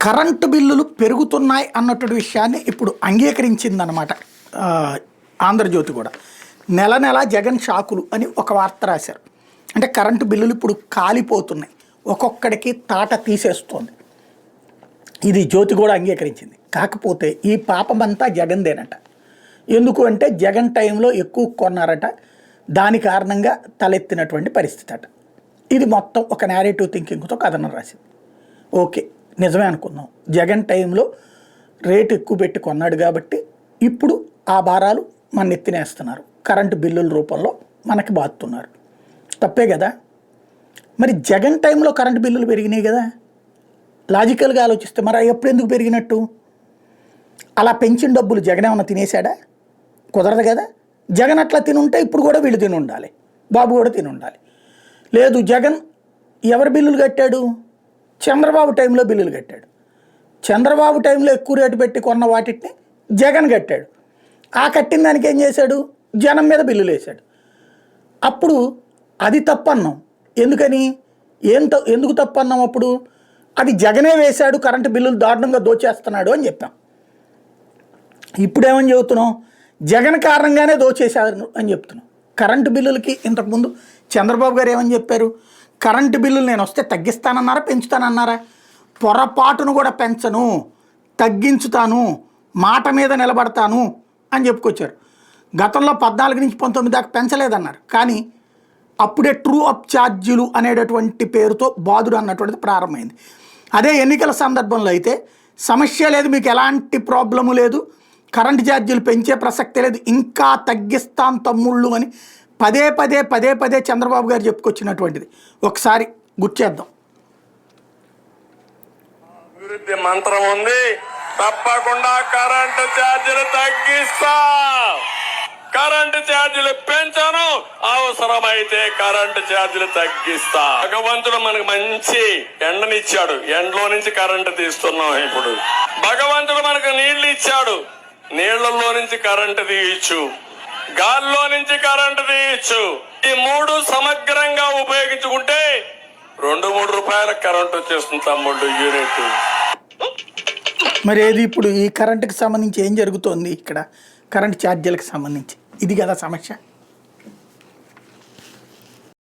Current బిల్లులు పెరుగుతున్నాయి అన్నటువంటి విషయాన్ని ఇప్పుడు అంగీకరించిందనమాట ఆంధ్రజ్యోతి కూడా. నెల నెల జగన్ షాకులు అని ఒక వార్త రాశారు. అంటే కరెంటు బిల్లులు ఇప్పుడు కాలిపోతున్నాయి, ఒక్కొక్కడికి తాట తీసేస్తోంది. ఇది జ్యోతి కూడా అంగీకరించింది. కాకపోతే ఈ పాపమంతా జగన్దేనట. ఎందుకు అంటే జగన్ టైంలో ఎక్కువ కొన్నారట, దాని కారణంగా తలెత్తినటువంటి పరిస్థితి అట. ఇది మొత్తం ఒక నేరేటివ్ థింకింగ్తో కథనం రాసింది. ఓకే, నిజమే అనుకుందాం. జగన్ టైంలో రేటు ఎక్కువ పెట్టి కొన్నాడు కాబట్టి ఇప్పుడు ఆ భారాలు మన ఎత్తినేస్తున్నారు, కరెంటు బిల్లుల రూపంలో మనకి బాతున్నారు. తప్పే కదా. మరి జగన్ టైంలో కరెంటు బిల్లులు పెరిగినాయి కదా, లాజికల్గా ఆలోచిస్తే మరి ఎప్పుడు ఎందుకు పెరిగినట్టు? అలా పెంచిన డబ్బులు జగన్ ఏమన్నా తినేశాడా? కుదరదు కదా. జగన్ అట్లా తినుంటే ఇప్పుడు కూడా వీళ్ళు తిని ఉండాలి, బాబు కూడా తిని ఉండాలి. లేదు, జగన్ ఎవరి బిల్లులు కట్టాడు? చంద్రబాబు టైంలో బిల్లులు కట్టాడు. చంద్రబాబు టైంలో ఎక్కువ రేటు పెట్టి కొన్న వాటిని జగన్ కట్టాడు. ఆ కట్టిన దానికి ఏం చేశాడు? జనం మీద బిల్లులు వేశాడు. అప్పుడు అది తప్పన్నాం. ఎందుకని? ఎందుకు తప్పన్నాం? అప్పుడు అది జగనే వేశాడు, కరెంటు బిల్లులు దారుణంగా దోచేస్తున్నాడు అని చెప్పాం. ఇప్పుడేమని చెబుతున్నాం? జగన్ కారణంగానే దోచేశారు అని చెప్తున్నాం. కరెంటు బిల్లులకి ఇంతకుముందు చంద్రబాబు గారు ఏమని చెప్పారు? కరెంటు బిల్లులు నేను వస్తే తగ్గిస్తానన్నారా, పెంచుతానన్నారా? పొరపాటును కూడా పెంచను, తగ్గించుతాను, మాట మీద నిలబడతాను అని చెప్పుకొచ్చారు. గతంలో 14 నుంచి 19 దాకా పెంచలేదన్నారు. కానీ అప్పుడే ట్రూ అప్ ఛార్జీలు అనేటటువంటి పేరుతో బాదుడు అన్నటువంటిది ప్రారంభమైంది. అదే ఎన్నికల సందర్భంలో అయితే సమస్య లేదు, మీకు ఎలాంటి ప్రాబ్లము లేదు, కరెంటు ఛార్జీలు పెంచే ప్రసక్తే లేదు, ఇంకా తగ్గిస్తాం తమ్ముళ్ళు అని పదే పదే చంద్రబాబు గారు చెప్పుకొచ్చినటువంటిది ఒకసారి గుర్తు చేద్దాం. అభివృద్ధి మంత్రం ఉంది, తప్పకుండా కరెంటు ఛార్జీలు తగ్గిస్తా, కరెంటు ఛార్జీలు పెంచాను, అవసరమైతే కరెంటు ఛార్జీలు తగ్గిస్తా. భగవంతుడు మనకు మంచి ఎండనిచ్చాడు, ఎండలో నుంచి కరెంటు తీస్తున్నాం. ఇప్పుడు భగవంతుడు మనకు నీళ్లు ఇచ్చాడు, నీళ్లలో నుంచి కరెంటు తీయచ్చు, గాల్లో నుంచి కరెంటు తీయచ్చు. ఈ మూడు సమగ్రంగా ఉపయోగించుకుంటే 2-3 రూపాయల కరెంటు వచ్చేస్తుంది తమ్ముడు యూనిట్. మరి ఏది ఇప్పుడు ఈ కరెంటుకి సంబంధించి ఏం జరుగుతోంది ఇక్కడ? కరెంట్ ఛార్జీలకు సంబంధించి ఇది కదా సమస్య.